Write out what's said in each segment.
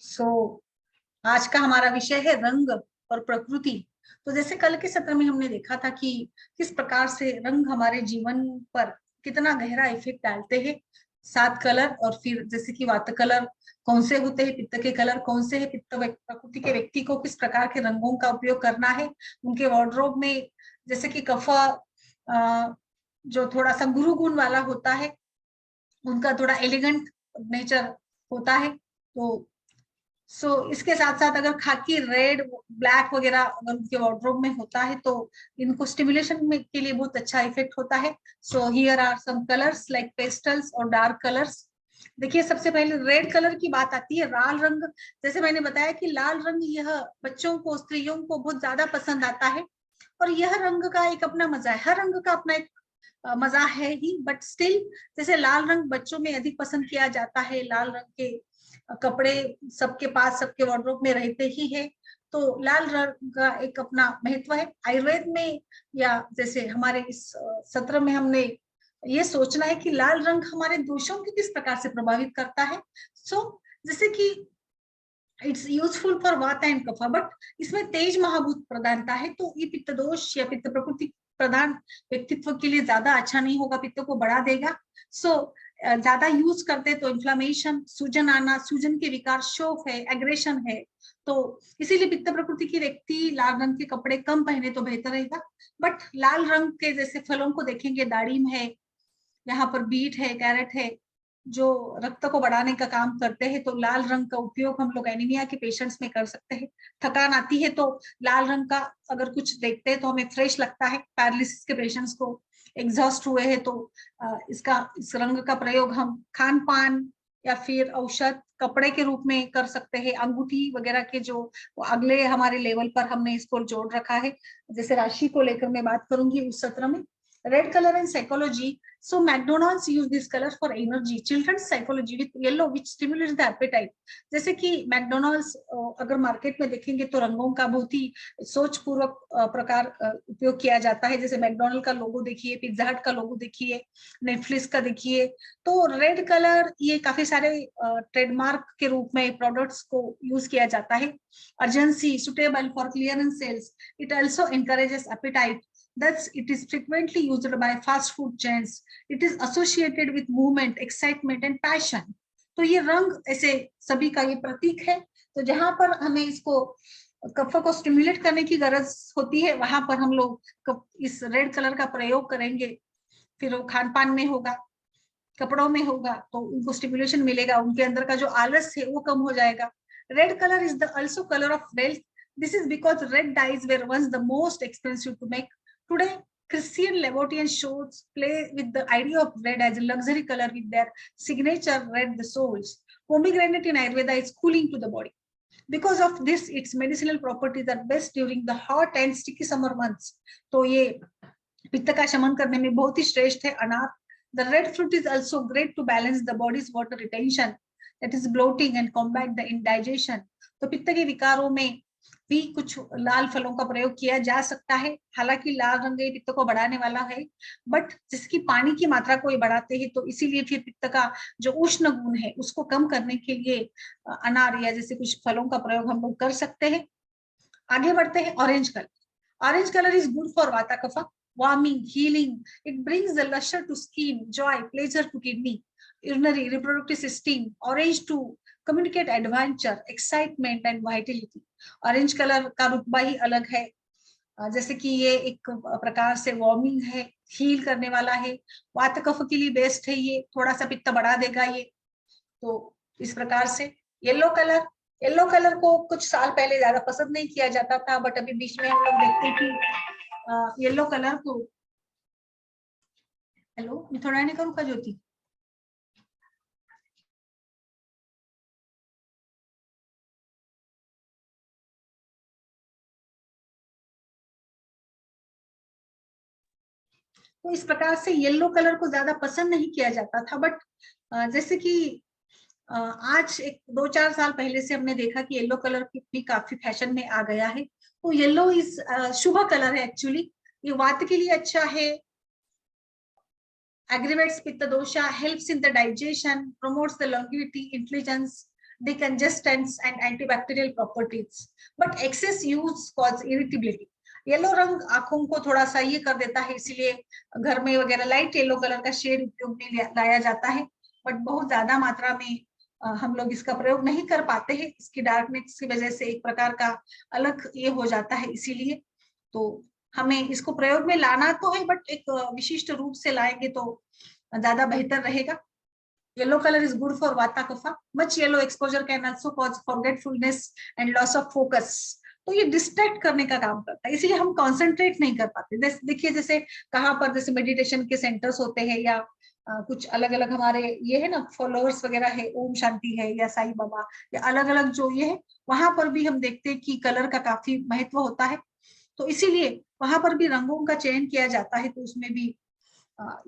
आज का हमारा विषय है रंग और प्रकृति। तो जैसे कल के सत्र में हमने देखा था कि किस प्रकार से रंग हमारे जीवन पर कितना गहरा इफेक्ट डालते हैं। 7 कलर, और फिर जैसे कि वात कलर कौन से होते हैं, पित्त के कलर कौन से हैं, पित्त प्रकृति के व्यक्ति को किस प्रकार के रंगों का उपयोग करना है उनके वार्डरोब में। जैसे कि कफ जो थोड़ा सा गुरु गुण वाला होता है, उनका थोड़ा एलिगेंट नेचर होता है। तो इसके साथ साथ अगर खाकी, रेड, ब्लैक वगैरह अगर उनके वार्डरोब में होता है तो इनको स्टिमुलेशन में के लिए बहुत अच्छा इफेक्ट होता है। So here are some colours like pastels और डार्क कलर्स। देखिए, सबसे पहले रेड कलर की बात आती है। लाल रंग, जैसे मैंने बताया कि लाल रंग यह बच्चों को, स्त्रियों को बहुत ज्यादा पसंद आता है, और यह रंग का एक अपना मजा है। हर रंग का अपना एक मजा है ही, बट स्टिल जैसे लाल रंग बच्चों में अधिक पसंद किया जाता है। लाल रंग के कपड़े सबके पास, सबके वार्डरोब में रहते ही है। तो लाल रंग का एक अपना महत्व है आयुर्वेद में। या जैसे हमारे इस सत्र में हमने ये सोचना है कि लाल रंग हमारे दोषों को किस प्रकार से प्रभावित करता है। जैसे कि इट्स यूजफुल फॉर वाता एंड कफा, बट इसमें तेज महाभूत प्रधानता है, तो ये पित्त दोष या पित्त प्रकृति प्रधान व्यक्तित्व के लिए ज्यादा अच्छा नहीं होगा, पित्त को बढ़ा देगा। ज्यादा यूज करते तो इन्फ्लामेशन, सूजन आना, सूजन के विकार, शोफ है, एग्रेशन है। तो इसीलिए पित्त प्रकृति के व्यक्ति लाल रंग के कपड़े कम पहने तो बेहतर रहेगा। बट लाल रंग के जैसे फलों को देखेंगे, दाड़िम है, यहाँ पर बीट है, कैरेट है, जो रक्त को बढ़ाने का काम करते हैं। तो लाल रंग का उपयोग हम लोग एनीमिया के पेशेंट्स में कर सकते हैं। थकान आती है तो लाल रंग का अगर कुछ देखते हैं तो हमें फ्रेश लगता है। पैरालिसिस के पेशेंट्स को एग्जॉस्ट हुए हैं तो इस रंग का प्रयोग हम खान पान या फिर औषध, कपड़े के रूप में कर सकते हैं। अंगूठी वगैरह के जो अगले हमारे लेवल पर हमने इसको जोड़ रखा है, जैसे राशि को लेकर मैं बात करूंगी उस सत्र में। Red color and psychology. So McDonald's use this color for energy. Children's psychology with yellow, which stimulates the appetite. जैसे कि मैकडोनल्ड्स अगर मार्केट में देखेंगे तो रंगों का बहुत ही सोचपूर्वक प्रकार उपयोग किया जाता है। जैसे मैकडोनल्ड का लोगो देखिए, पिज्जा हट का लोगो देखिए, नेटफ्लिक्स का देखिए। तो रेड कलर ये काफी सारे ट्रेडमार्क के रूप में प्रोडक्ट्स को यूज किया जाता है। Urgency, suitable for clearance sales. It also encourages appetite. Thus, it is frequently used by fast food chains. It is associated with movement, excitement, and passion. तो ये रंग ऐसे सभी का ये प्रतीक है। तो जहां पर हमें इसको कफ को स्टिमुलेट करने की गरज होती है, वहां पर हम लोग इस रेड कलर का प्रयोग करेंगे। फिर वो खान पान में होगा, कपड़ों में होगा, तो उनको स्टिमुलेशन मिलेगा, उनके अंदर का जो आलस है वो कम हो जाएगा। Red colour is the also color of wealth. This is because red dyes were once the most expensive to make. Today, Christian Levitian shows play with the idea of red as a luxury color with their signature red the souls. Pomegranate in Ayurveda is cooling to the body. Because of this, its medicinal properties are best during the hot and sticky summer months. तो ये पित्त का शमन करने में बहुत ही श्रेष्ठ है अनार। The red fruit is also great to balance the body's water retention, that is bloating, and combat the indigestion. तो पित्त के विकारों में भी कुछ लाल फलों का प्रयोग किया जा सकता है। हालांकि लाल रंग पित्त को बढ़ाने वाला है, बट जिसकी पानी की मात्रा को ये बढ़ाते हैं, तो इसीलिए फिर पित्त का जो उष्ण गुण है उसको कम करने के लिए अनार या जैसे कुछ फलों का प्रयोग हम लोग कर सकते हैं। आगे बढ़ते हैं। Orange colour. Orange colour is good for vata कफा, warming, healing. It brings the lustre to skin, joy, pleasure to kidney, urinary, reproductive system. Orange to communicate adventure, excitement and vitality. Orange colour का रुतबा ही अलग है। जैसे कि ये एक प्रकार से वार्मिंग है, हील करने वाला है, वात कफ के लिए बेस्ट है, ये थोड़ा सा पित्त बढ़ा देगा ये। तो इस प्रकार से येलो कलर, येलो कलर को कुछ साल पहले ज्यादा पसंद नहीं किया जाता था, बट अभी बीच में हम लोग देखते हैं कि येलो कलर को, हेलो मैं थोड़ा नहीं करूँ का ज्योति, तो इस प्रकार से येलो कलर को ज्यादा पसंद नहीं किया जाता था। बट जैसे कि आज एक 2-4 साल पहले से हमने देखा कि येलो कलर भी काफी फैशन में आ गया है। तो येलो इस शुभ कलर है एक्चुअली। ये वात के लिए अच्छा है, aggravates pitta dosha, helps in the digestion, promotes the longevity, intelligence, decongestants and antibacterial properties, but excess use cause irritability. Yellow रंग आंखों को थोड़ा सा ये कर देता है, इसीलिए घर में वगैरह लाइट येलो कलर का शेड उपयोग में लाया जाता है, बट बहुत ज्यादा मात्रा में हम लोग इसका प्रयोग नहीं कर पाते हैं। इसकी डार्कनेस की वजह से एक प्रकार का अलग ये हो जाता है, इसीलिए तो हमें इसको प्रयोग में लाना तो है, बट एक विशिष्ट रूप से लाएंगे तो ज्यादा बेहतर रहेगा। Yellow colour is good for vata kapha. Much yellow exposure can also cause forgetfulness and loss of focus. तो ये डिस्ट्रैक्ट करने का काम करता है, इसीलिए हम कॉन्सेंट्रेट नहीं कर पाते। देखिए जैसे कहाँ पर जैसे मेडिटेशन के सेंटर्स होते हैं या कुछ अलग अलग हमारे ये है ना फॉलोअर्स वगैरह है, ओम शांति है या साईं बाबा या अलग अलग जो ये है, वहां पर भी हम देखते हैं कि कलर का काफी महत्व होता है। तो इसीलिए वहां पर भी रंगों का चयन किया जाता है, तो उसमें भी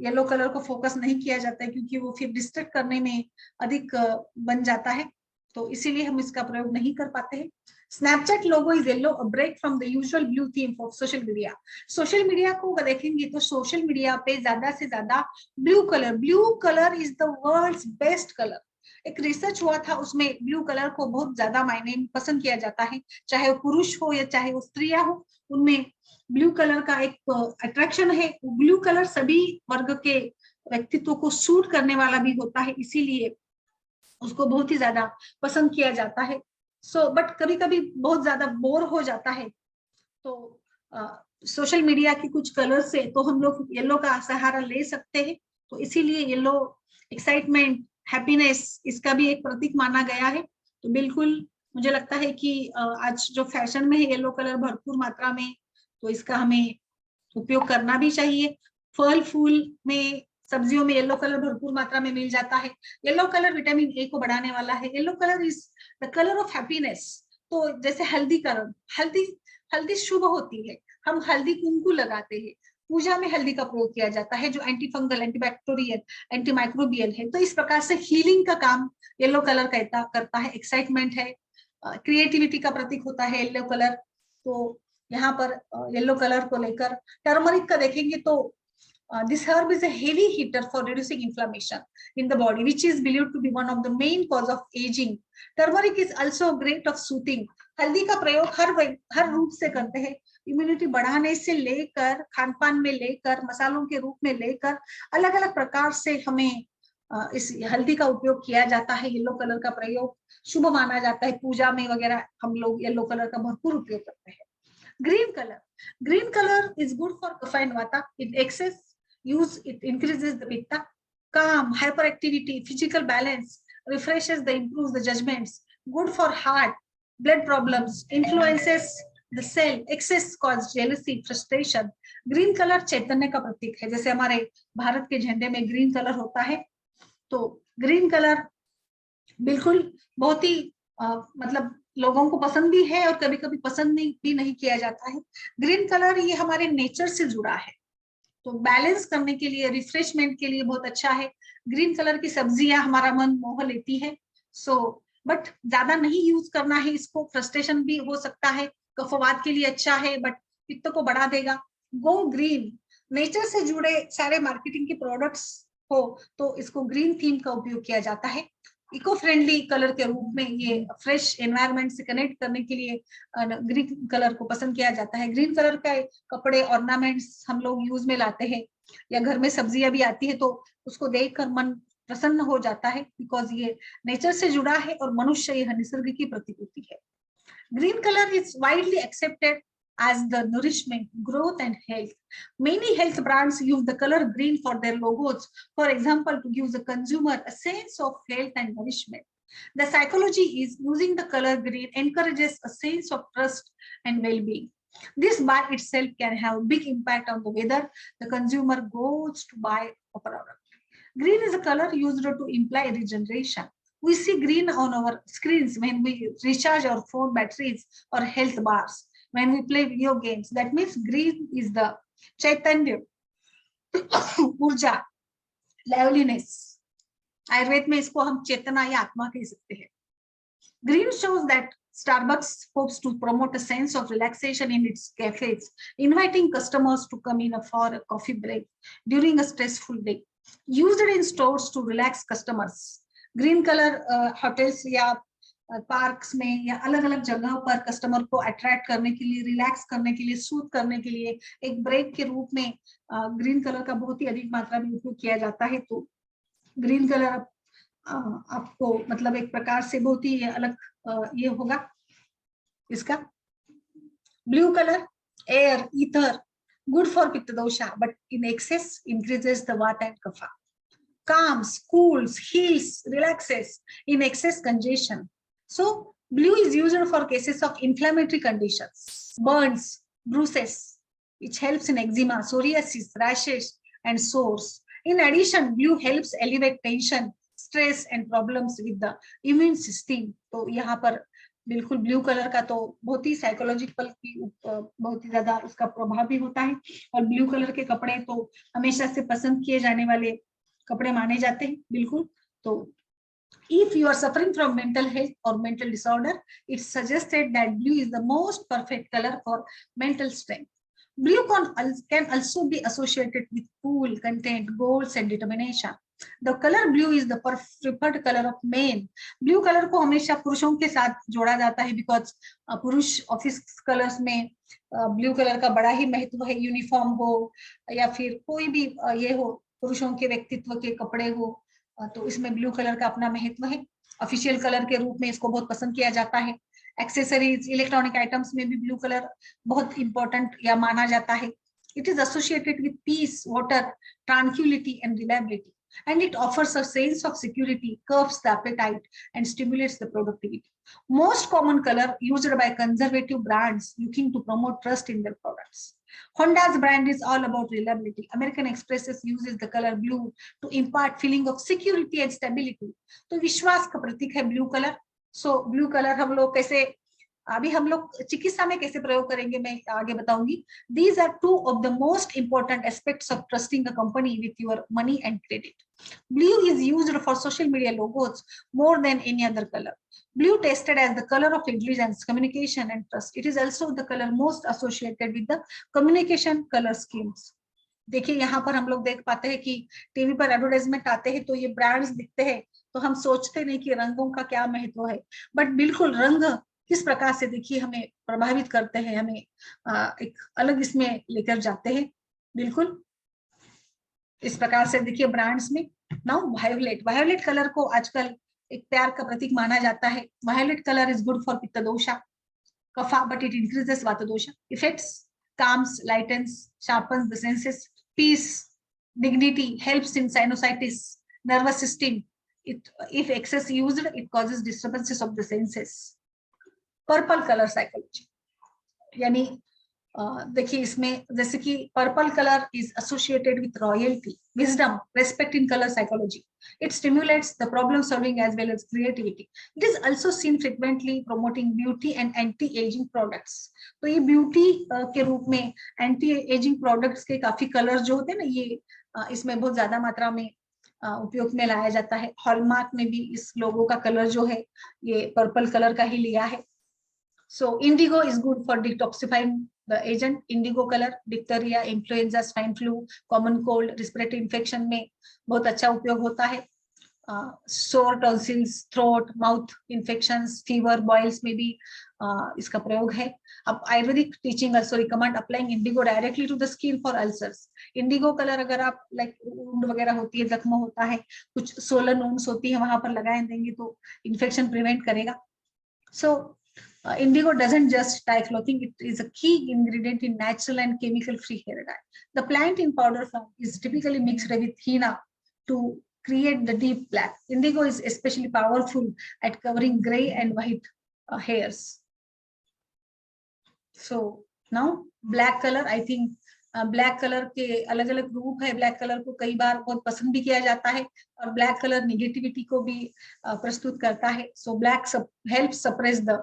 येलो कलर को फोकस नहीं किया जाता है, क्योंकि वो फिर डिस्ट्रैक्ट करने में अधिक बन जाता है, तो इसीलिए हम इसका प्रयोग नहीं कर पाते हैं। Snapchat logo is yellow, a break from the usual blue theme of social media. Social media को देखेंगे तो सोशल मीडिया पे ज्यादा से ज्यादा blue colour is the world's best colour. एक रिसर्च हुआ था, उसमें ब्लू कलर को बहुत ज्यादा मायने में पसंद किया जाता है, चाहे वो पुरुष हो या चाहे वो स्त्रियां हो, उनमें ब्लू कलर का एक अट्रैक्शन है। ब्लू कलर सभी वर्ग के व्यक्तित्व को सूट करने वाला भी होता है, इसीलिए उसको बहुत ही ज्यादा पसंद किया जाता है। बट कभी कभी बहुत ज्यादा बोर हो जाता है, तो सोशल मीडिया की कुछ कलर से तो हम लोग येलो का सहारा ले सकते हैं। तो इसीलिए येलो एक्साइटमेंट, हैप्पीनेस, इसका भी एक प्रतीक माना गया है। तो बिल्कुल मुझे लगता है कि आज जो फैशन में है येलो कलर भरपूर मात्रा में, तो इसका हमें उपयोग करना भी चाहिए। फल फूल में, सब्जियों में येलो कलर भरपूर मात्रा में मिल जाता है। येलो कलर विटामिन ए को बढ़ाने वाला है। Yellow colour is the colour of happiness. तो जैसे हल्दी का रंग, हल्दी शुभ होती है, हम हल्दी कुंकू लगाते हैं, पूजा में हल्दी का प्रयोग किया जाता है जो anti fungal, antibacterial, anti microbial है। तो इस प्रकार से हीलिंग का काम येलो कलर करता है। एक्साइटमेंट है, क्रिएटिविटी का प्रतीक होता है येलो कलर। तो यहाँ पर येलो कलर को लेकर टर्मरिक का देखेंगे तो this herb is a heavy hitter for reducing inflammation in the body, which is believed to be one of the main cause of aging. Turmeric is also great of soothing. हल्दी का प्रयोग हर रूप से करते हैं, इम्यूनिटी बढ़ाने से लेकर, खान पान में लेकर, मसालों के रूप में लेकर, अलग अलग प्रकार से हमें इस हल्दी का उपयोग किया जाता है। येलो कलर का प्रयोग शुभ माना जाता है, पूजा में वगैरह हम लोग येलो कलर का भरपूर उपयोग करते हैं। Green colour is good for kapha and vata. In excess use, it increases the pitta, calm, hyperactivity, physical balance, refreshes improves the judgments, good for heart, blood problems, influences the cell, excess cause jealousy, frustration. Green colour चैतन्य का प्रतीक है, जैसे हमारे भारत के झंडे में green colour होता है। तो ग्रीन कलर बिल्कुल बहुत ही मतलब लोगों को पसंद भी है और कभी कभी पसंद भी नहीं किया जाता है। ग्रीन कलर ये हमारे नेचर से जुड़ा है, तो बैलेंस करने के लिए, रिफ्रेशमेंट के लिए बहुत अच्छा है। ग्रीन कलर की सब्जियां हमारा मन मोह लेती है। बट ज्यादा नहीं यूज करना है इसको, फ्रस्ट्रेशन भी हो सकता है। कफवात के लिए अच्छा है बट पित्त को बढ़ा देगा। गो ग्रीन, नेचर से जुड़े सारे मार्केटिंग के प्रोडक्ट्स हो तो इसको ग्रीन थीम का उपयोग किया जाता है। इको फ्रेंडली कलर के रूप में ये फ्रेश एनवायरनमेंट से कनेक्ट करने के लिए ग्रीन कलर को पसंद किया जाता है। ग्रीन कलर का कपड़े, ऑर्नामेंट्स हम लोग यूज में लाते हैं, या घर में सब्जियां भी आती है तो उसको देखकर मन प्रसन्न हो जाता है, बिकॉज ये नेचर से जुड़ा है और मनुष्य यह निसर्ग की प्रतिकृति है। Green colour is widely accepted as the nourishment, growth and health. Many health brands use the color green for their logos, for example, to give the consumer a sense of health and nourishment. The psychology is using the color green encourages a sense of trust and well-being. This by itself can have big impact on the whether the consumer goes to buy a product. Green is a color used to imply regeneration. We see green on our screens when we recharge our phone batteries or health bars. When we play video games, that means green is the chaitanya, ऊर्जा, liveliness. Ayurveda में इसको हम चेतना या आत्मा कह सकते हैं। Green shows that Starbucks hopes to promote a sense of relaxation in its cafes, inviting customers to come in for a coffee break during a stressful day. Used in stores to relax customers. Green color hotels या parks में या अलग अलग जगह पर customer को attract करने के लिए, रिलैक्स करने के लिए, सूथ करने के लिए एक ब्रेक के रूप में ग्रीन कलर का बहुत ही अधिक मात्रा में उपयोग किया जाता है। तो ग्रीन कलर आपको मतलब एक प्रकार से बहुत ही अलग ये होगा इसका। Blue colour air, ether, good for pitta dosha, but in excess increases the vata and kapha. Calms, cools, heals, relaxes. In excess, congestion. So blue is used for cases of inflammatory conditions, burns, bruises, which helps in eczema, psoriasis, rashes, and sores. In addition, blue helps alleviate tension, stress, and problems with the immune system. तो यहाँ पर बिल्कुल blue colour का तो बहुत ही psychological की बहुत ही ज्यादा उसका प्रभाव भी होता है। और ब्लू कलर के कपड़े तो हमेशा से पसंद किए जाने वाले कपड़े माने जाते हैं। बिल्कुल, तो if you are suffering from mental health or mental disorder, it's suggested that blue is the most perfect color for mental strength. Blue can also be associated with cool, content, goals, and determination. The color blue is the preferred color of men. Blue color को हमेशा पुरुषों के साथ जोड़ा जाता है because पुरुष office colours में ब्लू कलर का बड़ा ही महत्व है। यूनिफॉर्म हो या फिर कोई भी ये हो, पुरुषों के व्यक्तित्व के कपड़े हो, तो इसमें ब्लू कलर का अपना महत्व है। ऑफिशियल कलर के रूप में इसको बहुत पसंद किया जाता है। एक्सेसरीज, इलेक्ट्रॉनिक आइटम्स में भी ब्लू कलर बहुत इंपॉर्टेंट या माना जाता है। It is associated with peace, water, tranquillity and reliability, and it offers a sense of security, curbs the appetite, and stimulates the productivity. Most common color used by conservative brands looking to promote trust in their products. Honda's brand is all about reliability. American Express uses the color blue to impart feeling of security and stability. तो विश्वास का प्रतीक है blue colour. सो blue colour हम लोग कैसे, अभी हम लोग चिकित्सा में कैसे प्रयोग करेंगे मैं आगे बताऊंगी। These are two of the most important aspects of trusting a company with your money and credit. Blue is used for social media logos more than any other color. Blue tested as the color of intelligence, communication, and trust. It is also the color most associated with the communication color schemes. देखिए यहाँ पर हम लोग देख पाते हैं कि TV पर एडवर्टाइजमेंट आते हैं तो ये ब्रांड्स दिखते हैं, तो हम सोचते नहीं कि रंगों का क्या महत्व है, बट बिल्कुल रंग किस प्रकार से देखिए हमें प्रभावित करते हैं, हमें एक अलग इसमें लेकर जाते हैं। बिल्कुल इस प्रकार से देखिए ब्रांड्स में। नाउ वायोलेट, वायोलेट कलर को आजकल एक प्यार का प्रतीक माना जाता है। Violet colour is good for पित्त दोषा, कफा, बट इट इंक्रीजेस वात दोषा effects, calms, lightens, sharpens the senses, peace, dignity, helps in sinusitis, nervous system. If excess used, it causes disturbances of the senses. Purple colour psychology, यानी देखिए इसमें जैसे कि purple colour is associated with royalty, wisdom, respect in colour psychology. It stimulates the problem solving as well as creativity. It is also seen frequently promoting beauty and anti-aging products. तो ये beauty के रूप में anti ageing products के काफी colour जो होते हैं ना, ये इसमें बहुत ज्यादा मात्रा में उपयोग में लाया जाता है। हॉलमार्क ने भी इस लोगो का कलर जो है ये पर्पल कलर का ही लिया है। So indigo is good for detoxifying the agent. Indigo color diphtheria, influenza, swine flu, common cold, respiratory infection में बहुत अच्छा उपयोग होता है। sore tonsils, throat, mouth infections, fever, boils में भी इसका प्रयोग है। अब Ayurvedic teaching also recommend applying indigo directly to the skin for ulcers. Indigo colour अगर आप लाइक वुंड वगैरह होती है, जख्म होता है, कुछ सोलन वुंड्स होती है, वहां पर लगाए देंगे तो इन्फेक्शन प्रिवेंट करेगा। So indigo doesn't just dye clothing, it is a key ingredient in natural and chemical-free hair dye. The plant in powder form is typically mixed with henna to create the deep black. Indigo is especially powerful at covering gray and white hairs. So now black color, I think black colour के अलग अलग रूप है। Black colour को कई बार बहुत पसंद भी किया जाता है और ब्लैक कलर नेगेटिविटी को भी प्रस्तुत करता है। So black helps suppress the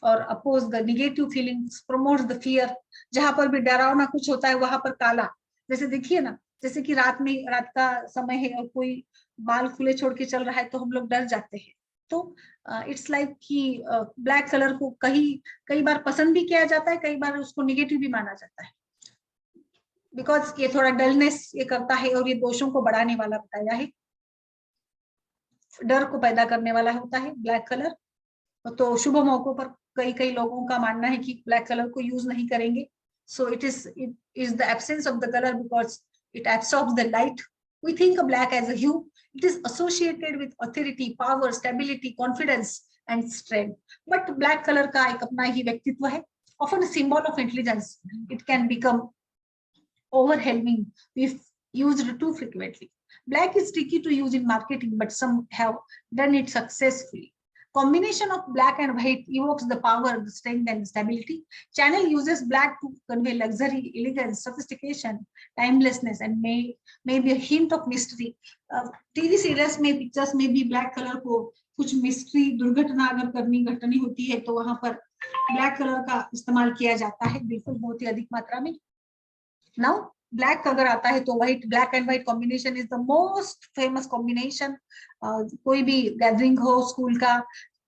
और oppose the negative feelings, promotes the fear. जहां पर भी डरावना कुछ होता है वहां पर काला, जैसे देखिए ना, जैसे कि रात का समय है और कोई बाल खुले छोड़ के चल रहा है तो हम लोग डर जाते हैं। तो इट्स लाइक कि ब्लैक कलर को कई बार पसंद भी किया जाता है, कई बार उसको निगेटिव भी माना जाता है, बिकॉज ये थोड़ा डलनेस ये करता है और ये दोषों को बढ़ाने वाला बताया है, डर को पैदा करने वाला होता है ब्लैक कलर। तो शुभ मौकों पर कई कई लोगों का मानना है कि ब्लैक कलर को यूज नहीं करेंगे. So it is the absence of the colour because it absorbs the light. We think black as a hue. It is associated with authority, power, stability, confidence and strength. But black colour का एक अपना ही व्यक्तित्व है. Often a symbol of intelligence, it can become overwhelming if used too frequently. Black is tricky to use in marketing, but some have done it successfully. Combination of black and white evokes the power, the strength, and stability. Channel uses black to convey luxury, elegance, sophistication, timelessness, and may be a hint of mystery. TV serials में, pictures में भी black colour को कुछ mystery, दुर्घटना अगर घटनी होती है तो वहां पर ब्लैक कलर का इस्तेमाल किया जाता है, बिल्कुल बहुत ही अधिक मात्रा में. नाउ ब्लैक अगर आता है तो white, black and white combination is the most famous combination. कोई भी गैदरिंग हो स्कूल का,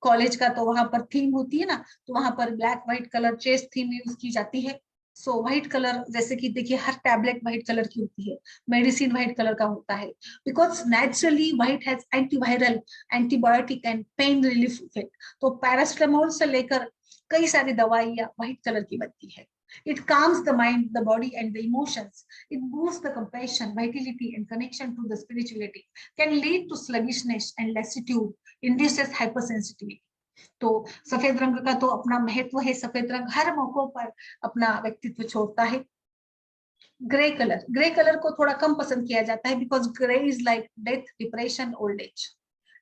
कॉलेज का, तो वहां पर थीम होती है ना, तो वहां पर black white colour chest theme use की जाती है. सो व्हाइट कलर, जैसे कि देखिए हर टैबलेट व्हाइट कलर की होती है, मेडिसिन व्हाइट कलर का होता है, because naturally white has antiviral, antibiotic and pain relief effect. तो पैरास्टामोल से लेकर कई सारी दवाइयां व्हाइट कलर की बनती है. It calms the mind, the body, and the emotions. It boosts the compassion, vitality, and connection to the spirituality. Can lead to sluggishness and lassitude. Induces hypersensitivity. तो सफेद रंग का तो अपना महत्व है. सफेद रंग हर मौकों पर अपना व्यक्तित्व छोड़ता है. ग्रे कलर को थोड़ा कम पसंद किया जाता है because grey is like death, depression, old age.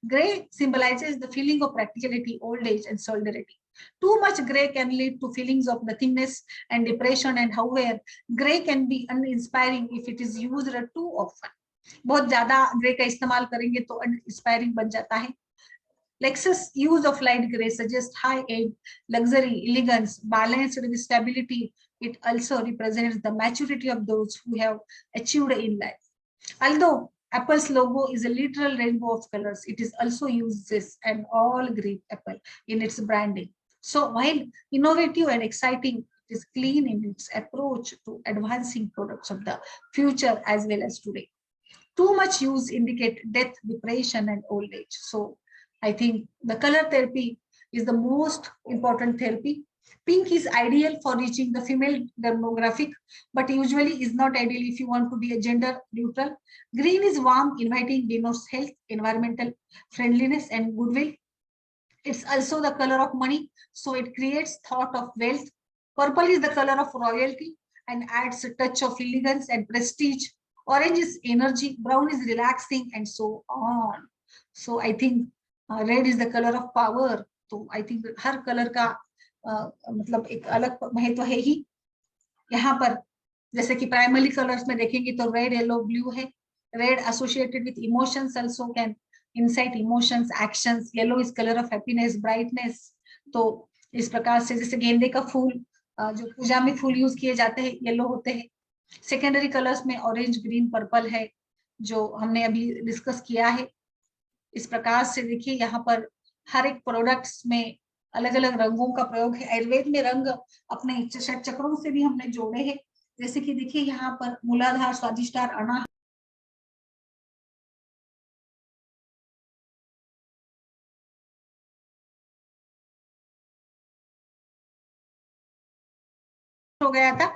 Gray symbolizes the feeling of practicality, old age, and solidarity. Too much gray can lead to feelings of nothingness and depression, and however, gray can be uninspiring if it is used too often. बहुत ज्यादा grey का इस्तेमाल करेंगे तो uninspiring बन जाता है. Lexus use of light gray suggests high end, luxury, elegance, balanced with stability. It also represents the maturity of those who have achieved in life. Although Apple's logo is a literal rainbow of colors, it is also uses an all green apple in its branding. So while innovative and exciting, it is clean in its approach to advancing products of the future as well as today. Too much use indicate death, depression, and old age. So I think the color therapy is the most important therapy. Pink is ideal for reaching the female demographic, but usually is not ideal if you want to be a gender neutral. Green is warm, inviting, denotes health, environmental friendliness, and goodwill. It's also the color of money, so it creates thought of wealth. Purple is the color of royalty and adds a touch of elegance and prestige. Orange is energy, brown is relaxing, and so on. So I think red is the color of power. तो I think her colour का मतलब एक अलग महत्व है ही. यहाँ पर जैसे कि प्राइमरी कलर्स में देखेंगे तो रेड, येलो, ब्लू है. Red associated with emotions, also can insight emotions, actions. Yellow is colour of happiness, brightness. तो इस प्रकार से जैसे गेंदे का फूल, जो पूजा में फूल यूज किए जाते हैं, येलो होते हैं. सेकेंडरी कलर्स में ऑरेंज, ग्रीन, पर्पल है, जो हमने अभी डिस्कस किया है. इस प्रकार से देखिए यहाँ पर हर एक प्रोडक्ट्स में अलग अलग रंगों का प्रयोग है. आयुर्वेद में रंग अपने षट चक्रों से भी हमने जोड़े हैं. जैसे कि देखिए यहाँ पर मूलाधार, स्वादिष्टार, अनाहत हो गया था.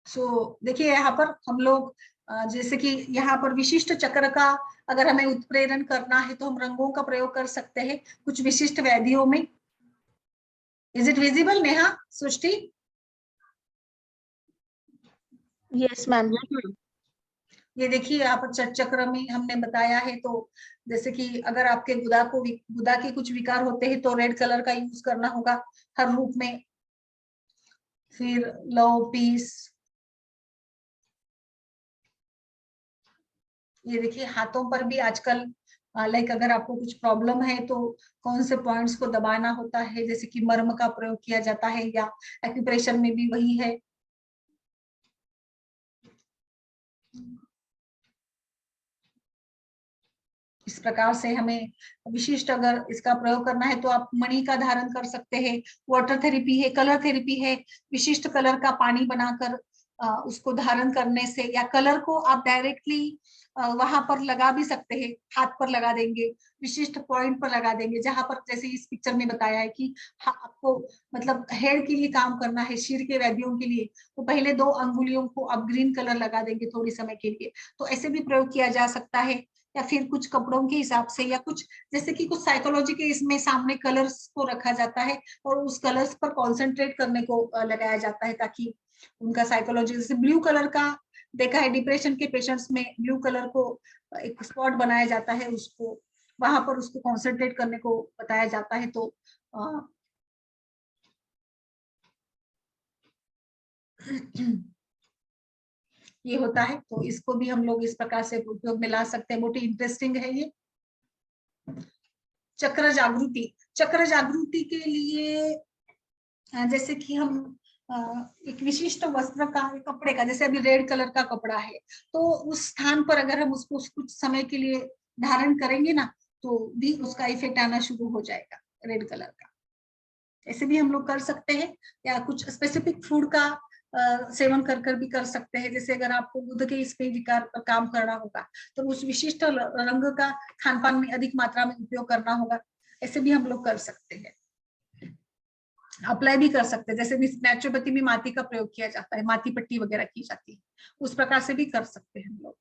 सो देखिए यहाँ पर हम लोग जैसे कि यहाँ पर विशिष्ट चक्र का अगर हमें उत्प्रेरण करना है तो हम रंगों का प्रयोग कर सकते हैं कुछ विशिष्ट व्याधियों में. Is it visible Neha, Srishti? Yes ma'am. ये देखिए यहाँ पर चट चक्र में हमने बताया है. तो जैसे कि अगर आपके गुदा के कुछ विकार होते हैं तो रेड कलर का यूज करना होगा हर रूप में. फिर लव, पीस. ये देखिए हाथों पर भी आजकल लाइक अगर आपको कुछ प्रॉब्लम है तो कौन से पॉइंट्स को दबाना होता है, जैसे कि मर्म का प्रयोग किया जाता है, या एक्यूप्रेशर में भी वही है. इस प्रकार से हमें विशिष्ट अगर इसका प्रयोग करना है तो आप मणि का धारण कर सकते हैं, वाटर थेरेपी है, कलर थेरेपी है, विशिष्ट कलर का पानी बनाकर उसको धारण करने से, या कलर को आप डायरेक्टली वहां पर लगा भी सकते हैं, हाथ पर लगा देंगे, विशिष्ट पॉइंट पर लगा देंगे, जहां पर जैसे इस पिक्चर में बताया है कि आपको मतलब हेड के लिए काम करना है, सिर के वैद्यों के लिए, तो पहले 2 अंगुलियों को आप ग्रीन कलर लगा देंगे थोड़ी समय के लिए, तो ऐसे भी प्रयोग किया जा सकता है। या फिर कुछ कपड़ों के हिसाब से, या कुछ जैसे कि कुछ साइकोलॉजी के इसमें सामने कलर्स को रखा जाता है और उस कलर्स पर कॉन्सेंट्रेट करने को लगाया जाता है, ताकि उनका साइकोलॉजी, जैसे ब्लू कलर का देखा है डिप्रेशन के पेशेंट्स में, ब्लू कलर को एक स्पॉट बनाया जाता है, उसको वहां पर उसको कॉन्सेंट्रेट करने को बताया जाता है। तो ये होता है, तो इसको भी हम लोग इस प्रकार से उपयोग में ला सकते हैं। बहुत ही इंटरेस्टिंग है ये। चक्र जागृति, चक्र जागृति के लिए जैसे कि हम एक विशिष्ट वस्त्र का, कपड़े का, जैसे अभी रेड कलर का कपड़ा है, तो उस स्थान पर अगर हम उसको कुछ समय के लिए धारण करेंगे ना, तो भी उसका इफेक्ट आना शुरू हो जाएगा रेड कलर का। ऐसे भी हम लोग कर सकते हैं, या कुछ स्पेसिफिक फूड का सेवन कर भी कर सकते हैं। जैसे अगर आपको बुध के इस पे विकार पर काम करना होगा, तो उस विशिष्ट रंग का खान पान में अधिक मात्रा में उपयोग करना होगा, ऐसे भी हम लोग कर सकते हैं, अप्लाई भी कर सकते हैं। जैसे नेचुरोपैथी में माटी का प्रयोग किया जाता है, माटी पट्टी वगैरह की जाती है, उस प्रकार से भी कर सकते हैं हम लोग।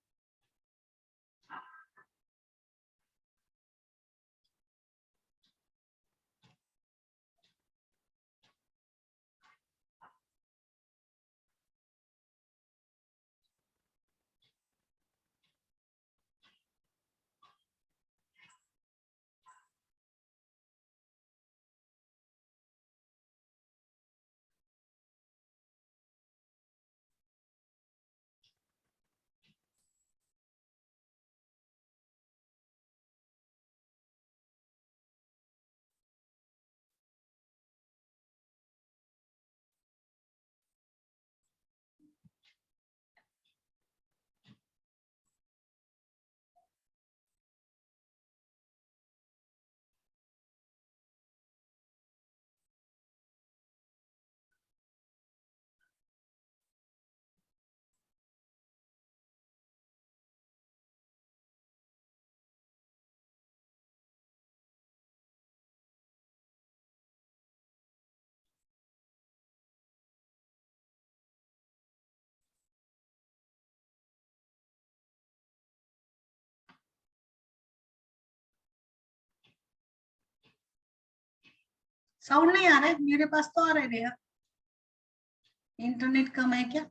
साउंड नहीं आ रहा है मेरे पास, तो आ रहा है भैया, इंटरनेट कम है क्या?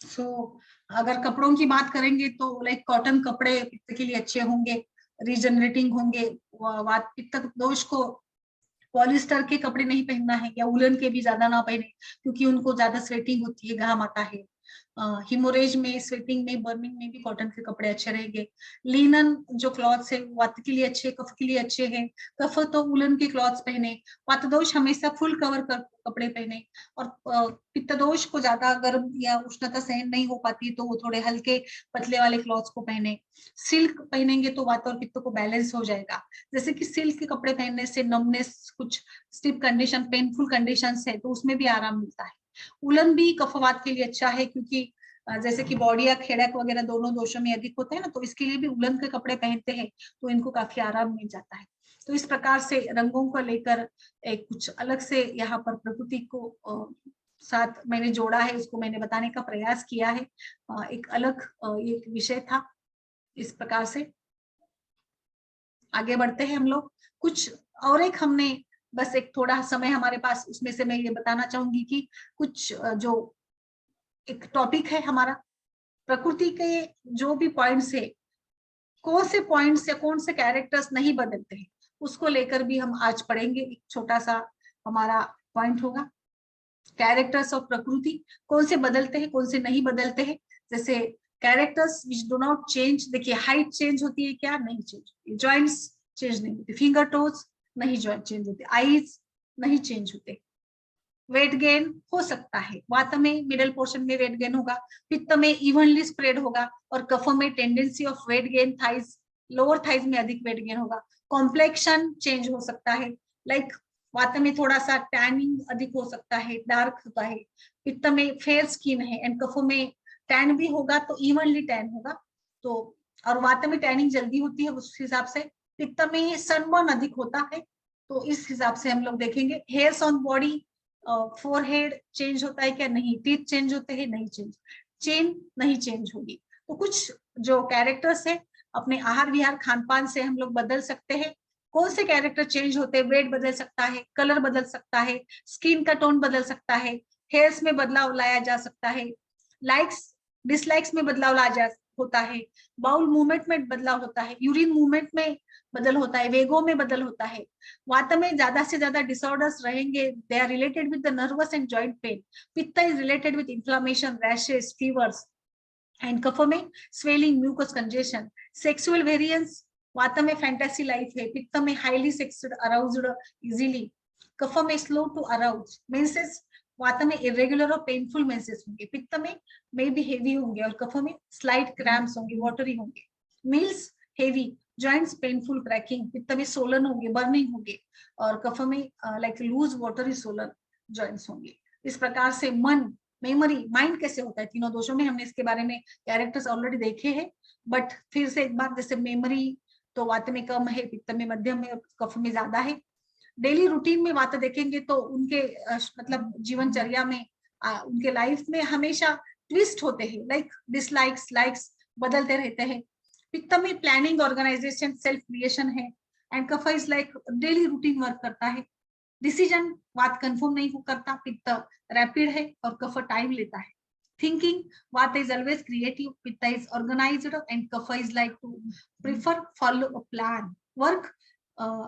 सो अगर कपड़ों की बात करेंगे तो लाइक कॉटन कपड़े पित्त के लिए अच्छे होंगे, रीजनरेटिंग होंगे। वात पित्त दोष को पॉलिस्टर के कपड़े नहीं पहनना है, या उलन के भी ज्यादा ना पहने, क्योंकि उनको ज्यादा स्वेटिंग होती है, घाम आता है। हिमोरेज में, स्वेटिंग में, बर्निंग में भी कॉटन के कपड़े अच्छे रहेंगे। लिनन जो क्लॉथ्स है वात के लिए अच्छे, कफ के लिए अच्छे हैं। कफ तो उलन के क्लॉथ्स पहने। वातदोष हमेशा फुल कवर कर कपड़े पहने। और पित्त दोष को ज्यादा गर्म या उष्णता सहन नहीं हो पाती, तो वो थोड़े हल्के पतले वाले क्लॉथ्स को पहने। सिल्क पहनेंगे तो वात और पित्त को बैलेंस हो जाएगा। जैसे कि सिल्क के कपड़े पहनने से नमनेस, कुछ स्टिफ कंडीशन, पेनफुल कंडीशन है, तो उसमें भी आराम मिलता है। उलन भी कफवात के लिए अच्छा है, क्योंकि जैसे कि बॉडी या खेड़क वगैरह दोनों दोषों में अधिक होते हैं ना, तो इसके लिए भी उलन के कपड़े पहनते हैं, तो इनको काफी आराम मिल जाता है। तो इस प्रकार से रंगों को लेकर एक कुछ अलग से यहाँ पर प्रकृति को साथ मैंने जोड़ा है, उसको मैंने बताने का प्रयास किया है। एक अलग ये विषय था। इस प्रकार से आगे बढ़ते हैं हम लोग। कुछ और एक हमने बस एक थोड़ा समय हमारे पास, उसमें से मैं ये बताना चाहूंगी कि कुछ जो एक टॉपिक है हमारा प्रकृति के जो भी पॉइंट्स है, कौन से पॉइंट्स या कौन से कैरेक्टर्स नहीं बदलते हैं, उसको लेकर भी हम आज पढ़ेंगे। एक छोटा सा हमारा पॉइंट होगा, कैरेक्टर्स ऑफ प्रकृति, कौन से बदलते हैं कौन से नहीं बदलते हैं। जैसे characters which do not change, देखिए हाइट चेंज होती है क्या, नहीं चेंज होती, जॉइंट्स चेंज नहीं होती, फिंगर टोज नहीं जॉइंट चेंज होते, आईज नहीं चेंज होते, वेट गेन हो सकता है, वात में मिडल पोर्शन में वेट गेन होगा, पित्त में इवनली स्प्रेड होगा, और कफ में tendency of weight gain, thighs lower thighs में अधिक वेट गेन होगा, कॉम्प्लेक्शन चेंज हो सकता है, लाइक वात में थोड़ा सा टैनिंग अधिक हो सकता है, डार्क होता है, पित्त में फेयर स्किन है, एंड कफ में टैन भी होगा तो इवनली टैन होगा, तो और वात में टैनिंग जल्दी होती है, उस हिसाब से पित्त में सनबर्न अधिक होता है, तो इस हिसाब से हम लोग देखेंगे। Hairs on body, forehead change होता है क्या, नहीं, टीथ चेंज होते हैं, नहीं चेंज, चेन नहीं चेंज होगी। तो कुछ जो कैरेक्टर्स है अपने आहार विहार खान पान से हम लोग बदल सकते हैं। कौन से कैरेक्टर चेंज होते हैं, वेट बदल सकता है, कलर बदल सकता है, स्किन का टोन बदल सकता है, हेयर्स में बदलाव लाया जा सकता है, लाइक्स डिसलाइक्स में बदलाव लाया जा होता है, बाउल मूवमेंट में बदलाव होता है, यूरिन मूवमेंट में बदल होता है, वेगों में बदल होता है, वात में ज्यादा से ज्यादा डिसऑर्डर्स रहेंगे, they are related with the nervous and joint pain, pitta is related with inflammation, rashes, fevers, and kapha में swelling, mucus congestion, sexual variance, vata में फैंटेसी लाइफ है, पित्त में highly sexed aroused easily, kapha में स्लो टू अराउज, मेंसेस वात में irregular और painful menses होंगे, पित्त में मे बी हेवी होंगे, और कफ में स्लाइट क्रैम्प्स होंगे, वाटरी होंगे, meals heavy, joints painful, cracking, पित्त में सोलन होंगे, बर्निंग होंगे, और कफ में like loose watery Solan joints होंगे। इस प्रकार से मन, मेमोरी, माइंड कैसे होता है, तीनों दोषों में हमने इसके बारे में कैरेक्टर्स ऑलरेडी देखे हैं, बट फिर से एक बार, जैसे मेमोरी तो वात में कम है, पित्त में मध्यम है, कफ में ज्यादा है। डेली रूटीन में वात देखेंगे तो उनके मतलब जीवनचर्या में उनके लाइफ में हमेशा ट्विस्ट होते हैं, लाइक डिसलाइक्स लाइक्स बदलते रहते हैं, पित्त में प्लानिंग, ऑर्गेनाइजेशन, सेल्फ क्रिएशन है, and kapha is like daily routine work करता है, डिसीजन वात कंफर्म नहीं करता, पित्त रैपिड है और कफ टाइम लेता है, thinking vata is always creative, pitta is organised, and kapha is like to prefer follow a plan, work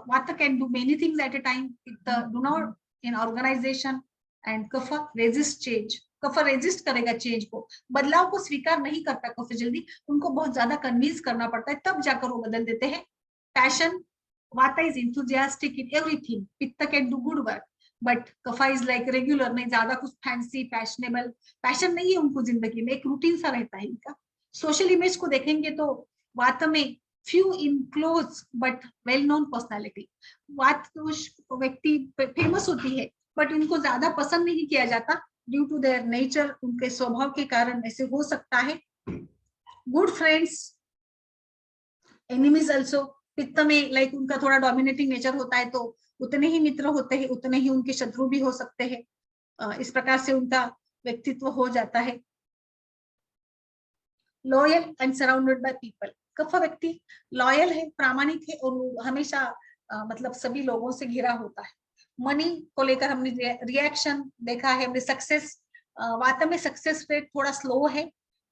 vata can do many things at a time, pitta do not in organization, and kapha resist change, kapha resist करेगा change को, बदलाव को स्वीकार नहीं करता कफ जल्दी, उनको बहुत ज्यादा कन्विंस करना पड़ता है तब जाकर वो बदल देते हैं। Passion, vata is enthusiastic in everything, pitta can do good work, but kapha is like regular, नहीं ज्यादा कुछ फैंसी फैशनेबल पैशन नहीं है उनको, जिंदगी में एक रूटीन सा रहता है इनका। सोशल इमेज को देखेंगे तो वात में few in close but well known personality, वात व्यक्ति फेमस होती है बट उनको ज्यादा पसंद नहीं किया जाता ड्यू टू देयर नेचर, उनके स्वभाव के कारण ऐसे हो सकता है। गुड फ्रेंड्स, एनिमीज अल्सो, पित्त में लाइक उनका थोड़ा डोमिनेटिंग नेचर होता है तो उतने ही मित्र होते हैं, उतने ही उनके शत्रु भी हो सकते हैं, इस प्रकार से उनका व्यक्तित्व हो जाता है। Loyal and surrounded by people, kapha व्यक्ति लॉयल है, प्रामाणिक है और हमेशा मतलब सभी लोगों से घिरा होता है। मनी को लेकर हमने रिएक्शन देखा है, हमने सक्सेस, वात में सक्सेस रेट थोड़ा स्लो है,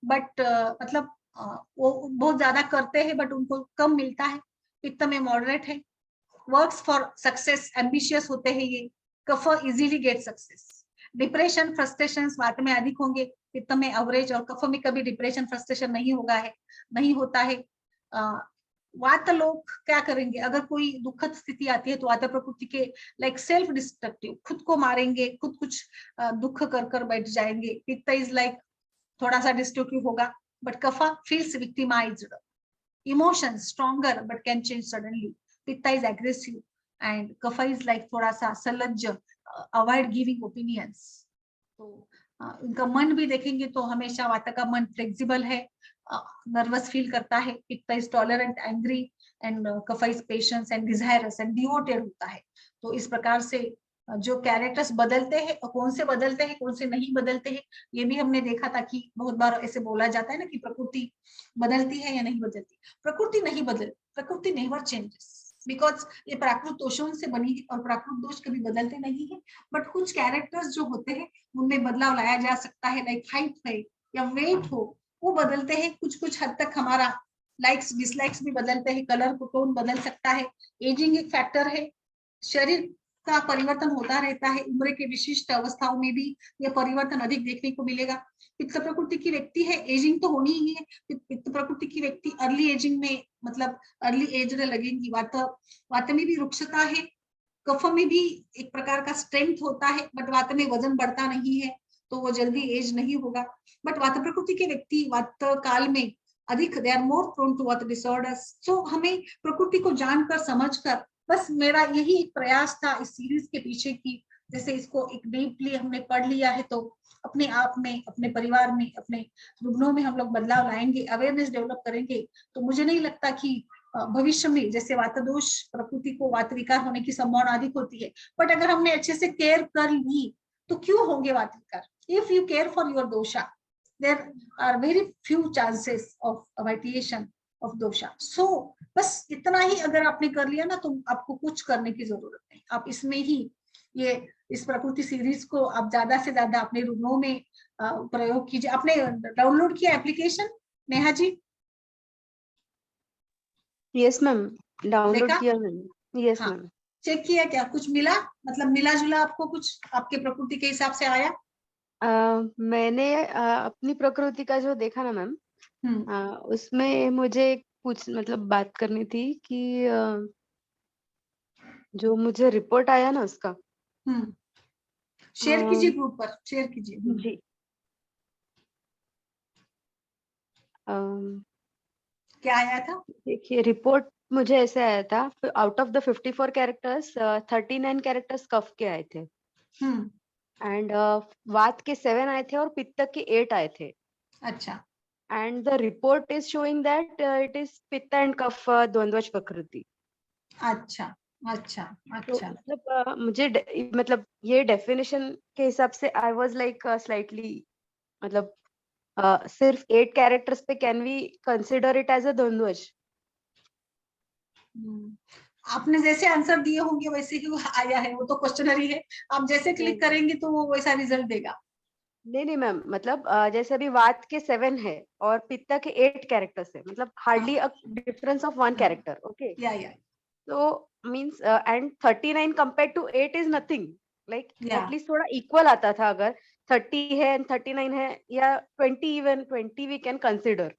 बट मतलब वो बहुत ज्यादा करते हैं बट उनको कम मिलता है, पित्त में मॉडरेट है, वर्क्स फॉर सक्सेस, एम्बिशियस होते हैं ये, kapha easily get success. Depression, frustration vata में अधिक होंगे, पित्त में एवरेज, और कफ में कभी डिप्रेशन फ्रस्ट्रेशन नहीं होगा है, नहीं होता है। वात लोग क्या करेंगे, अगर कोई दुखद स्थिति आती है तो वात प्रकृति के लाइक सेल्फ डिस्ट्रक्टिव, खुद को मारेंगे, खुद कुछ दुख कर कर बैठ जाएंगे, पित्त इज लाइक थोड़ा सा डिस्ट्रक्टिव होगा, but kapha feels victimised, emotion stronger but can change suddenly, pitta is aggressive, and kapha is like थोड़ा सा सलज्ज, अवॉइड गिविंग ओपिनियंस। तो इनका मन भी देखेंगे तो हमेशा वाता का मन फ्लेक्सिबल है, नर्वस फील करता है, pitta is tolerant, angry, and kapha is patience and desirous and devoted होता है। तो इस प्रकार से जो कैरेक्टर्स बदलते हैं और कौन से बदलते हैं कौन से नहीं बदलते हैं, ये भी हमने देखा था कि बहुत बार ऐसे बोला जाता है ना कि प्रकृति बदलती है या नहीं बदलती, प्रकृति नहीं बदलती, प्रकृति नेवर चेंजेस, बिकॉज ये प्राकृत दोषों से बनी है और प्राकृत दोष कभी बदलते नहीं है, बट कुछ कैरेक्टर्स जो होते हैं उनमें बदलाव लाया जा सकता है, लाइक हाइट है या वेट हो, वो बदलते हैं कुछ कुछ हद तक। हमारा लाइक्स डिसलाइक्स भी बदलते हैं, कलर को टोन बदल सकता है, एजिंग एक फैक्टर है, शरीर का परिवर्तन होता रहता है, उम्र के विशिष्ट अवस्थाओं में भी यह परिवर्तन अधिक देखने को मिलेगा। पित्त प्रकृति की व्यक्ति है, एजिंग तो होनी ही है, पित्त प्रकृति की व्यक्ति अर्ली एजिंग में, मतलब अर्ली एज लगेंगी। वात में भी रुक्षता है, कफ में भी एक प्रकार का स्ट्रेंथ होता है, बट वात में वजन बढ़ता नहीं है, तो वो जल्दी एज नहीं होगा। बट वात प्रकृति के व्यक्ति वात काल में अधिक, they are more prone to vata disorders. तो हमें प्रकृति को जानकर समझकर, बस मेरा यही एक प्रयास था इस सीरीज के पीछे की, जैसे इसको एक डीपली हमने पढ़ लिया है तो अपने आप में, अपने परिवार में, अपने रुग्णों में हम लोग बदलाव लाएंगे, अवेयरनेस डेवलप करेंगे, तो मुझे नहीं लगता कि भविष्य में, जैसे वात दोष प्रकृति को वात विकार होने की संभावना अधिक होती है, बट अगर हमने अच्छे से केयर कर ली तो क्यों होंगे वात विकार? If you care for your dosha, there are very few chances of vitiation of dosha. So बस इतना ही अगर आपने कर लिया ना, तो आपको कुछ करने की जरूरत नहीं, आप इसमें ही ये इस प्रकृति सीरीज को आप ज्यादा से ज्यादा अपने रुग्णों में प्रयोग कीजिए। आपने डाउनलोड किया application Neha ji? Yes ma'am, download देखा? किया मैंने। यस हाँ, मैम। चेक किया क्या? कुछ मिला, मतलब मिला जुला आपको कुछ आपके प्रकृति के हिसाब से आया? मैंने अपनी प्रकृति का जो देखा ना मैम, उसमें मुझे मतलब बात करनी थी कि जो मुझे रिपोर्ट आया ना उसका, शेयर कीजिए, ग्रुप पर शेयर कीजिए जी। क्या आया था? देखिए, रिपोर्ट मुझे ऐसे आया था, out of the 54 characters 39 characters kapha के आए थे, एंड वात के 7 आए थे और पित्त के 8 आए थे। अच्छा। And the report is showing that it is पित्त एंड कफ द्वंद्वज प्रकृति। अच्छा अच्छा तो अच्छा। मतलब मुझे मतलब ये डेफिनेशन के हिसाब से आई वाज लाइक स्लाइटली, मतलब सिर्फ 8 कैरेक्टर्स पे can we consider it as a dvandvaja? आपने जैसे आंसर दिए होंगे वैसे ही वो आया है, वो तो क्वेश्चनरी है, आप जैसे क्लिक करेंगे तो वो वैसा रिजल्ट देगा। नहीं मैम, मतलब जैसे अभी वात के 7 है और पित्त के 8 कैरेक्टर्स है, मतलब hardly a difference of 1 character. Okay, या तो means and 39 compared to 8 is nothing, like या एटलीस्ट थोड़ा इक्वल आता था। अगर 30 है एंड 39 है, या 20, इवन 20 वी कैन कंसिडर,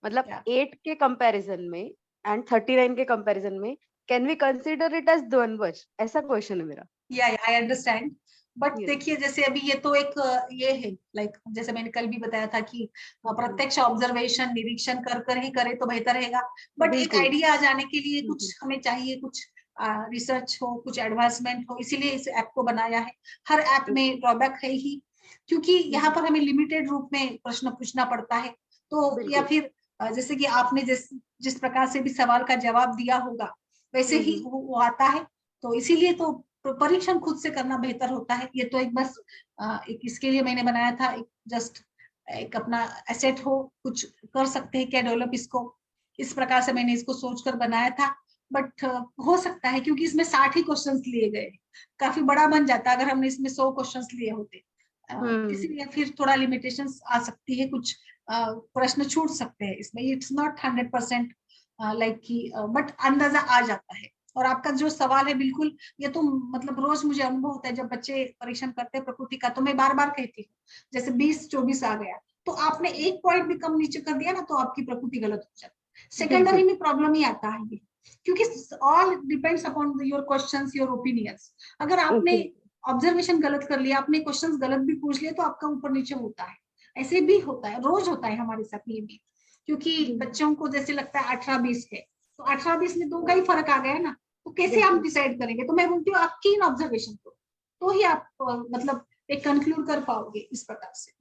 मतलब 8 के कंपैरिजन में एंड 39 के कंपैरिजन में can we consider it as dvandvaja? ऐसा क्वेश्चन है मेरा। या आई अंडरस्टैंड, बट देखिए जैसे अभी ये तो एक ये है, लाइक जैसे मैंने कल भी बताया था कि प्रत्यक्ष ऑब्जर्वेशन, निरीक्षण कर कर ही करे तो बेहतर रहेगा, बट एक आइडिया आ जाने के लिए कुछ हमें चाहिए, कुछ रिसर्च हो, कुछ एडवांसमेंट हो, इसीलिए इस ऐप को बनाया है। हर ऐप में ड्रॉबैक है ही, क्योंकि यहाँ पर हमें लिमिटेड रूप में प्रश्न पूछना पड़ता है, तो या फिर जैसे कि आपने जिस प्रकार से भी सवाल का जवाब दिया होगा वैसे ही वो आता है, तो इसीलिए तो परीक्षण खुद से करना बेहतर होता है। ये तो एक बस एक इसके लिए मैंने बनाया था, एक जस्ट एक अपना एसेट हो, कुछ कर सकते हैं क्या डेवलप इसको, इस प्रकार से मैंने इसको सोचकर बनाया था। बट हो सकता है क्योंकि इसमें 60 ही क्वेश्चंस लिए गए, काफी बड़ा बन जाता अगर हमने इसमें 100 क्वेश्चंस लिए होते, इसीलिए फिर थोड़ा लिमिटेशंस आ सकती है, कुछ प्रश्न छूट सकते हैं इसमें। इट्स नॉट 100% लाइक की, बट अंदाजा आ जाता है। और आपका जो सवाल है बिल्कुल, ये तो मतलब रोज मुझे अनुभव होता है जब बच्चे परीक्षण करते हैं प्रकृति का, तो मैं बार बार कहती हूँ, जैसे 20-24 आ गया तो आपने एक पॉइंट भी कम नीचे कर दिया ना तो आपकी प्रकृति गलत हो जाती है। सेकेंडरी में प्रॉब्लम ही आता है ये, क्योंकि all depends upon your questions, your opinions. अगर आपने ऑब्जर्वेशन गलत कर लिया, आपने क्वेश्चंस गलत भी पूछ लिए, तो आपका ऊपर नीचे होता है, ऐसे भी होता है, रोज होता है हमारे साथ ये भी, क्योंकि बच्चों को जैसे लगता है 18-20 है, तो 18-20 में 2 का ही फर्क आ गया ना, तो कैसे आप डिसाइड करेंगे? तो मैं बोलती हूँ आप कीन ऑब्जर्वेशन करो, तो ही आप मतलब एक कंक्लूड कर पाओगे इस प्रकार से।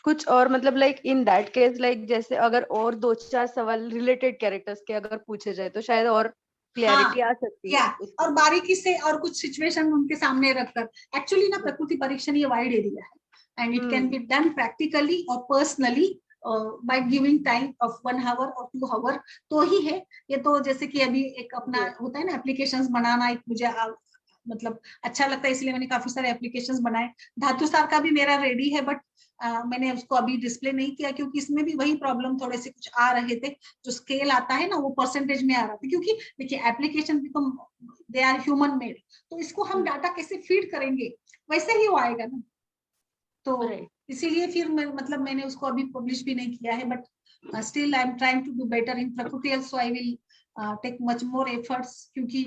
कुछ और मतलब like in that case, like जैसे अगर और 2-4 सवाल रिलेटेड कैरेक्टर्स के अगर पूछे जाए तो शायद और क्लैरिटी आ सकती है। और बारीकी से और कुछ सिचुएशन उनके सामने रखकर, एक्चुअली ना प्रकृति परीक्षण ये वाइड एरिया है, and it can be done practically और personally by giving time of 1 hour और 2 आवर तो ही है। ये तो जैसे कि अभी एक अपना होता है ना एप्लीकेशंस बनाना, एक मुझे मतलब अच्छा लगता है, इसलिए मैंने काफी सारे एप्लीकेशंस बनाए। धातु सार का भी मेरा रेडी है, बट मैंने उसको अभी डिस्प्ले नहीं किया क्योंकि इसमें भी वही प्रॉब्लम थोड़े से कुछ आ रहे थे। जो स्केल आता है ना वो परसेंटेज में आ रहा था, क्योंकि देखिए एप्लीकेशन भी तो दे आर ह्यूमन मेड, तो इसको हम डाटा कैसे फीड करेंगे, वैसे ही वो आएगा ना। तो इसीलिए फिर मतलब मैंने उसको अभी पब्लिश भी नहीं किया है, but still I am trying to do better in prakriti also. I will take much more efforts, क्योंकि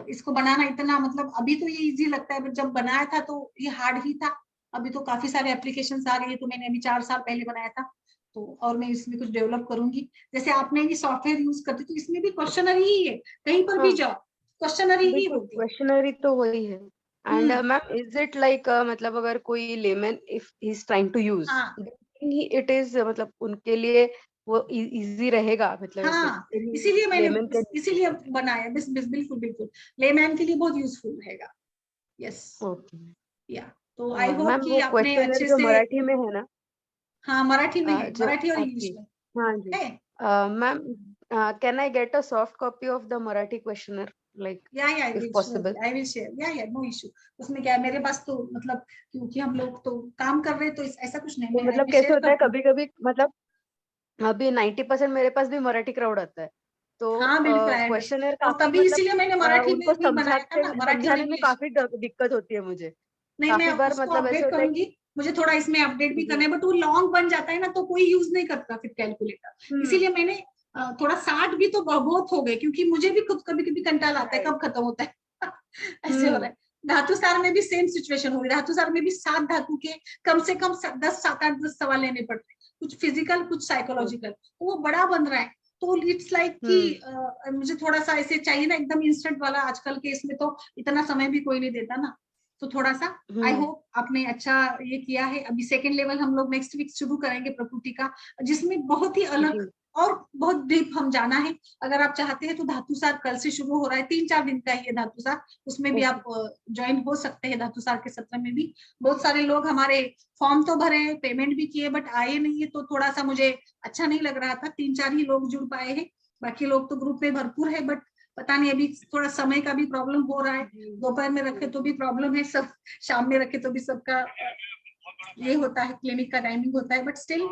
इसको बनाना इतना मतलब अभी तो ये इजी लगता है, बट जब बनाया था तो ये हार्ड ही था। अभी तो काफी सारे एप्लीकेशंस आ गए हैं, तो मैंने अभी 4 साल पहले बनाया था, तो और मैं इसमें कुछ डेवलप करूंगी। जैसे आपने ये सॉफ्टवेयर यूज करते तो इसमें भी क्वेश्चनरी ही है, कहीं पर भी जाओ क्वेश्चनरी ही होती है। क्वेश्चनरी तो वही है। And ma'am is it like मतलब अगर कोई layman if he is trying to use it is मतलब उनके लिए वो इजी रहेगा, मतलब ऐसे हाँ, इसीलिए मैंने लेमन के इसीलिए बनाया। बिल्कुल बिल्कुल लेमैन के लिए बहुत यूजफुल रहेगा। Yes, okay. या तो आई होप मैम कि वो आपने क्वेश्चनर अच्छे जो से। मराठी में है ना, हाँ, मराठी में है, जो मराठी और इंग्लिश आपकी, में हाँ जी, है। Ma'am can I get a soft copy of the Marathi questionnaire like yeah if possible? I will share, yeah no issue. उसमें क्या है, मेरे पास तो मतलब क्योंकि हम लोग तो काम कर रहे हैं, तो ऐसा कुछ नहीं, तो मैं आई मतलब विल कैसे शेयर होता है करती हूँ। कभी कभी, मतलब अभी 90% मेरे पास भी मराठी क्राउड आता है, तो हाँ बिल्कुल, आई क्वेश्चनर अंडरस्टैंड, और काफी तभी मतलब इसीलिए मैंने मराठी में उनको भी बनाया था ना, मराठी और समझाने में इंग्लिश। काफी दिक्कत होती है मुझे। नहीं, मैं काफी बार उसको मतलब ऐसे अपडेट होता है करूंगी। कि मुझे थोड़ा इसमें अपडेट भी करना जी, है, बट वो लॉन्ग बन जाता है ना, तो कोई यूज नहीं करता फिर कैलकुलेटर। इसीलिए मैंने थोड़ा 60 भी तो बहुत हो गए, क्योंकि मुझे भी खुद कभी कभी कंटाल आता है राइट, कब खत्म होता है। ऐसे हो रहा है। धातु सार में भी सेम सिचुएशन हो रही है। धातु सार में भी 7 धातु के कम से कम 10, 7, 8, 10 सवाल लेने पड़ते हैं, कुछ फिजिकल कुछ साइकोलॉजिकल, तो वो बड़ा बन रहा है। तो इट्स लाइक कि मुझे थोड़ा सा ऐसे चाहिए ना, एकदम इंस्टेंट वाला। आजकल के इसमें तो इतना समय भी कोई नहीं देता ना, तो थोड़ा सा आई होप आपने अच्छा ये किया है। अभी सेकेंड लेवल हम लोग नेक्स्ट वीक शुरू करेंगे प्रकृति का, जिसमें बहुत ही अलग और बहुत डीप हम जाना है। अगर आप चाहते हैं तो धातु सार कल से शुरू हो रहा है, 3-4 दिन का ही है धातु सार। उसमें भी आप ज्वाइन हो सकते हैं। धातु सार के सत्र में भी बहुत सारे लोग हमारे फॉर्म तो भरे, पेमेंट भी किए, बट आए नहीं है, तो थोड़ा सा मुझे अच्छा नहीं लग रहा था। 3-4 ही लोग जुड़ पाए हैं, बाकी लोग तो ग्रुप में भरपूर है, बट पता नहीं अभी थोड़ा समय का भी प्रॉब्लम हो रहा है। दोपहर में रखे तो भी प्रॉब्लम है, सब शाम में रखे तो भी सबका ये होता है, क्लिनिक का टाइमिंग होता है, बट स्टिल